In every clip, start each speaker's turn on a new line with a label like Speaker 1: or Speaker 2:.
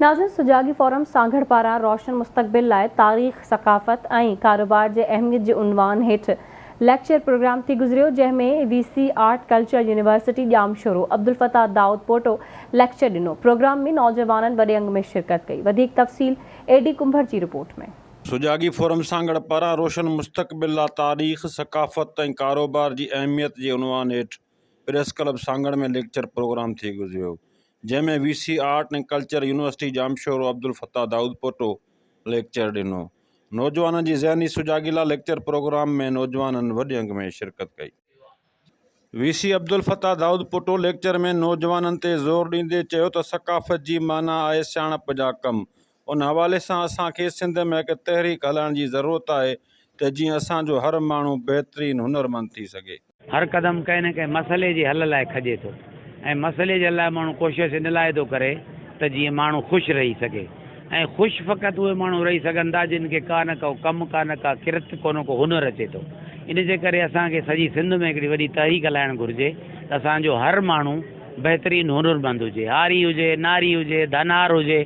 Speaker 1: नाज़िन Sujagi forum Sanghar पारां रोशन मुस्तक़बिल लाइ तारीख़ सक़ाफ़त ऐं कारोबार जे अहमियत जे उनवान हेठि लेक्चर प्रोग्राम थी गुज़रियो, जंहिंमें VC art culture university Jamshoro Abdul Fatah Daud पोटो लेक्चर ॾिनो। प्रोग्राम में नौजवाननि वॾे अंग में शिरकत कई। वधीक तफ़सील AD कुंभर जी रिपोर्ट में।
Speaker 2: सुजागी फोरम सांगड़ पारां रोशन मुस्तक़बिल लाइ तारीख़ सक़ाफ़त ऐं कारोबार जी अहमियत जे उनवान हेठि प्रेस क्लब सांगड़ में लेक्चर प्रोग्राम थी गुज़रियो, जंहिंमें VC आर्ट ऐं कल्चर यूनिवर्सिटी ॼामशोरो अब्दुल फ़ताह दाऊद पोटो लेक्चर ॾिनो। नौजवाननि जी ज़हनी सुजागी लाइ लेक्चर प्रोग्राम में नौजवाननि वॾे अंग में शिरकत कई। VC अब्दुल फ़ताह दाऊद पोटो लेक्चर में नौजवाननि ते ज़ोर ॾींदे चयो त सक़ाफ़त जी माना आहे सियाणप जा कम। उन हवाले सां असांखे सिंध में हिकु तहरीक हलाइण जी ज़रूरत आहे त जीअं असांजो हर माण्हू बहितरीनु हुनरमंद थी सघे।
Speaker 3: हर क़दम कंहिं न कंहिं मसइले जे हल लाइ खजे थो ऐं मसइले जे लाइ माण्हू कोशिशि इन लाइ थो करे त जीअं माण्हू ख़ुशि रही सघे ऐं ख़ुशि फ़क़ति उहे माण्हू रही सघनि था जिन खे का न को कमु का न का किरत को हुनर अचे थो। इन जे करे असांखे सॼी सिंध में हिकिड़ी वॾी तहरीक हलाइणु घुरिजे त असांजो हर माण्हू बहितरीनु हुनरमंद हुजे, आरी हुजे, नारी हुजे, धनार हुजे,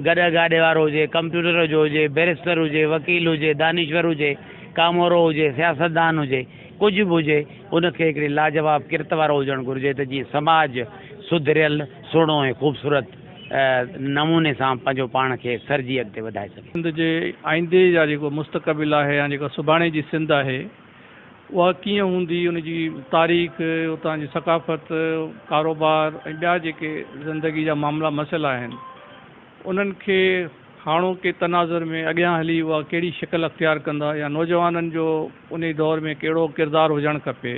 Speaker 3: गॾ गाॾे वारो हुजे, कंप्यूटर जो हुजे, बैरिस्टर हुजे, वकील हुजे, दानिश्वर हुजे, कामोरो हुजे, सियासतदान हुजे, कुझु बि हुजे, उनखे हिकिड़ी लाजवाब किरत वारो हुजणु घुरिजे त जीअं समाज सुधरियल सुहिणो ऐं ख़ूबसूरत नमूने सां पंहिंजो पाण खे सरजी अॻिते वधाए सघे।
Speaker 4: सिंध जे आईंदे जा जेको मुस्तक़बिल आहे या जेका सुभाणे जी सिंध आहे उहा कीअं हूंदी, उनजी तारीख़, उतां जी सक़ाफ़त, कारोबार ऐं ॿिया जेके ज़िंदगी जा मामला मसइला आहिनि उन्हनि खे हाणोके तनाज़ुर में अॻियां हली उहा कहिड़ी शिकल अख़्तियार कंदा या नौजवाननि जो उन दौर में कहिड़ो किरदारु हुजणु खपे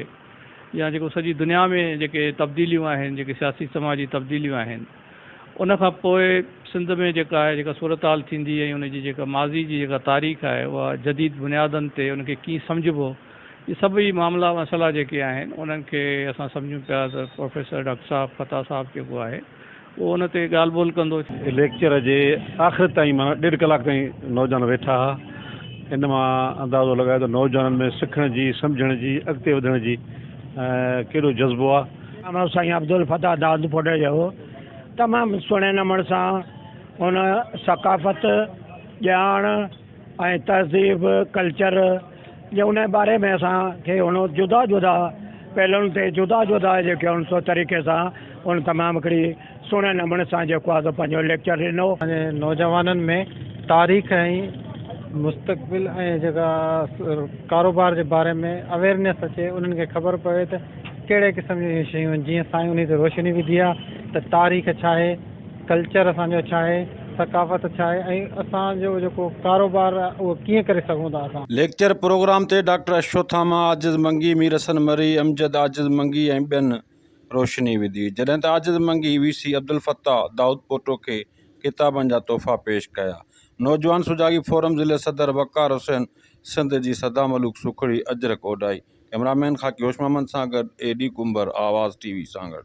Speaker 4: या जेको सॼी दुनिया में जेके तब्दीलियूं आहिनि, जेके सियासी समाजी तब्दीलियूं आहिनि, उन खां पोइ सिंध में जेका आहे जेका सूरत हाल थींदी ऐं उनजी जेका माज़ी जी जेका तारीख़ आहे उहा जदीद बुनियादनि ते उनखे कीअं सम्झिबो, ये सभई मामला मसइला जेके आहिनि उन्हनि खे असां सम्झूं पिया त प्रोफेसर डॉक्टर साहब फ़ताह साहब जेको आहे उहो उन ते ॻाल्हि ॿोल कंदो।
Speaker 5: लेक्चर जे आख़िर ताईं माना 1.5 कलाक ताईं नौजवान वेठा हुआ। इन मां अंदाज़ो लॻायो त नौजवाननि में सिखण जी, सम्झण जी, अॻिते वधण जी कहिड़ो जज़्बो आहे।
Speaker 6: साईं अब्दुल फ़ताह दाऊद पोटो जो तमामु सुहिणे नमूने सां हुन सक़ाफ़त, ॼाण ऐं तहज़ीब, कल्चर जे उन बारे में असांखे हुन जुदा जुदा पहलुनि ते जुदा जुदा जेके हुन सो तरीक़े सां हुन तमामु हिकिड़ी सुहिणे नमूने सां जेको आहे पंहिंजो लेक्चर ॾिनो।
Speaker 7: नौजवाननि में तारीख़ ऐं मुस्तक़बिल ऐं जेका कारोबार जे बारे में अवेयरनेस अचे, उन्हनि खे ख़बर पवे त कहिड़े क़िस्म जी शयूं आहिनि। जीअं साईं उन ते रोशनी विधी आहे त तारीख़ छा आहे, कल्चर असांजो छा आहे, सक़ाफ़त छा आहे ऐं असांजो जेको कारोबार आहे उहो कीअं करे सघूं था असां।
Speaker 2: लेक्चर प्रोग्राम ते डॉक्टर अश्वथामा आजिज़ मंगी, मीर हसन मरी, अमजद आजिज़ मंगी ऐं ॿियनि रोशनी विधी, जॾहिं त आजिज़ मंगी VC अब्दुल फ़ताह दाऊद पोटो खे किताबनि जा तोहफ़ा पेश कया। नौजवान सुजागी फोरम ज़िले सदर वक़ार हुसैन, सिंध जी सदा मलूक सुखड़ी अजरक ओडाई। कैमरामैन ख़ाकी होश मोहम्मद सां गॾु AD कुंभर, आवाज़ TV सांगड़।